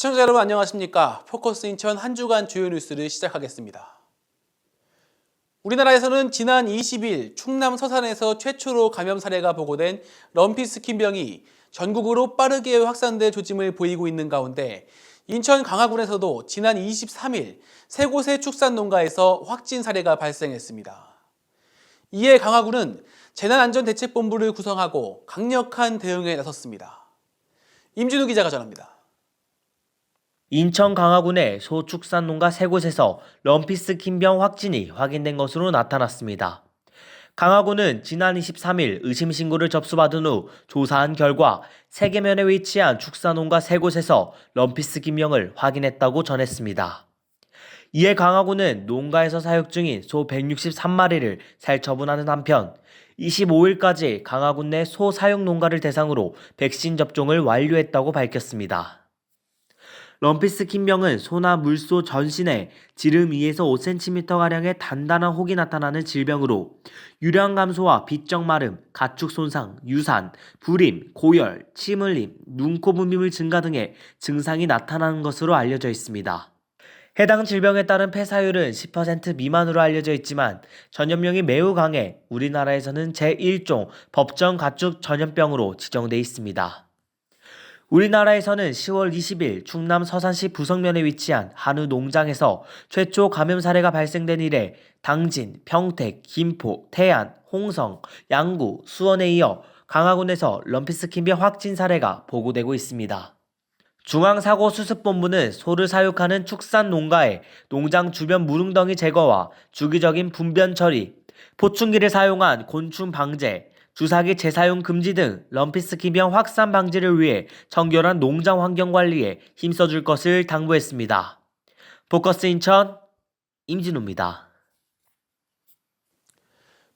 시청자 여러분 안녕하십니까? 포커스 인천 한 주간 주요 뉴스를 시작하겠습니다. 우리나라에서는 지난 20일 충남 서산에서 최초로 감염 사례가 보고된 럼피스킨병이 전국으로 빠르게 확산될 조짐을 보이고 있는 가운데 인천 강화군에서도 지난 23일 세 곳의 축산 농가에서 확진 사례가 발생했습니다. 이에 강화군은 재난안전대책본부를 구성하고 강력한 대응에 나섰습니다. 임진우 기자가 전합니다. 인천 강화군의 소축산 농가 3곳에서 럼피스킨병 확진이 확인된 것으로 나타났습니다. 강화군은 지난 23일 의심 신고를 접수받은 후 조사한 결과 세계면에 위치한 축산 농가 3곳에서 럼피스킨병을 확인했다고 전했습니다. 이에 강화군은 농가에서 사육 중인 소 163마리를 살처분하는 한편 25일까지 강화군 내 소 사육 농가를 대상으로 백신 접종을 완료했다고 밝혔습니다. 럼피스킨병은 소나 물소 전신에 지름 2에서 5cm가량의 단단한 혹이 나타나는 질병으로 유량 감소와 비적 마름, 가축 손상, 유산, 불임, 고열, 침 흘림, 눈, 코 분비물 증가 등의 증상이 나타나는 것으로 알려져 있습니다. 해당 질병에 따른 폐사율은 10% 미만으로 알려져 있지만 전염력이 매우 강해 우리나라에서는 제1종 법정 가축 전염병으로 지정돼 있습니다. 우리나라에서는 10월 20일 충남 서산시 부성면에 위치한 한우 농장에서 최초 감염 사례가 발생된 이래 당진, 평택, 김포, 태안, 홍성, 양구, 수원에 이어 강화군에서 럼피스킨병 확진 사례가 보고되고 있습니다. 중앙사고수습본부는 소를 사육하는 축산 농가에 농장 주변 무릉덩이 제거와 주기적인 분변 처리, 포충기를 사용한 곤충 방제, 주사기 재사용 금지 등 럼피스킨병 확산 방지를 위해 청결한 농장 환경 관리에 힘써줄 것을 당부했습니다. 포커스 인천 임진우입니다.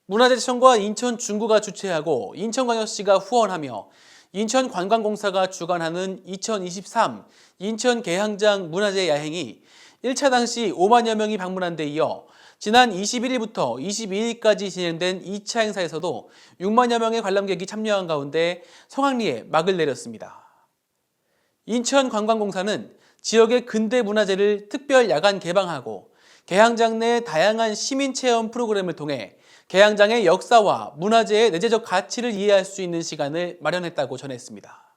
문화재청과 인천중구가 주최하고 인천광역시가 후원하며 인천관광공사가 주관하는 2023 인천계양장 문화재 야행이 1차 당시 5만여 명이 방문한 데 이어 지난 21일부터 22일까지 진행된 2차 행사에서도 6만여 명의 관람객이 참여한 가운데 성황리에 막을 내렸습니다. 인천관광공사는 지역의 근대 문화재를 특별 야간 개방하고 계양장 내 다양한 시민체험 프로그램을 통해 계양장의 역사와 문화재의 내재적 가치를 이해할 수 있는 시간을 마련했다고 전했습니다.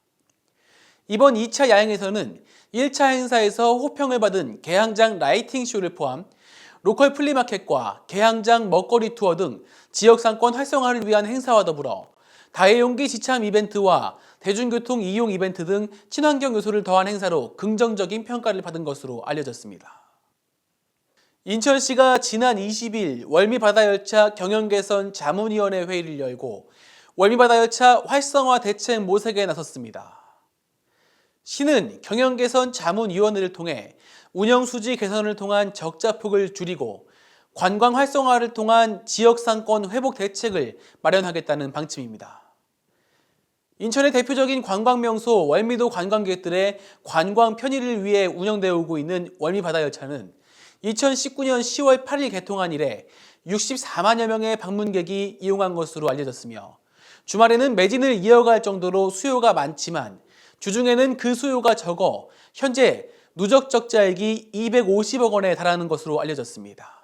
이번 2차 야행에서는 1차 행사에서 호평을 받은 계양장 라이팅 쇼를 포함 로컬 플리마켓과 계양장 먹거리 투어 등 지역 상권 활성화를 위한 행사와 더불어 다회용기 지참 이벤트와 대중교통 이용 이벤트 등 친환경 요소를 더한 행사로 긍정적인 평가를 받은 것으로 알려졌습니다. 인천시가 지난 20일 월미바다열차 경영개선 자문위원회 회의를 열고 월미바다열차 활성화 대책 모색에 나섰습니다. 시는 경영개선 자문위원회를 통해 운영수지 개선을 통한 적자폭을 줄이고 관광 활성화를 통한 지역상권 회복 대책을 마련하겠다는 방침입니다. 인천의 대표적인 관광명소 월미도 관광객들의 관광 편의를 위해 운영되어 오고 있는 월미바다열차는 2019년 10월 8일 개통한 이래 64만여 명의 방문객이 이용한 것으로 알려졌으며 주말에는 매진을 이어갈 정도로 수요가 많지만 주중에는 그 수요가 적어 현재 누적 적자액이 250억 원에 달하는 것으로 알려졌습니다.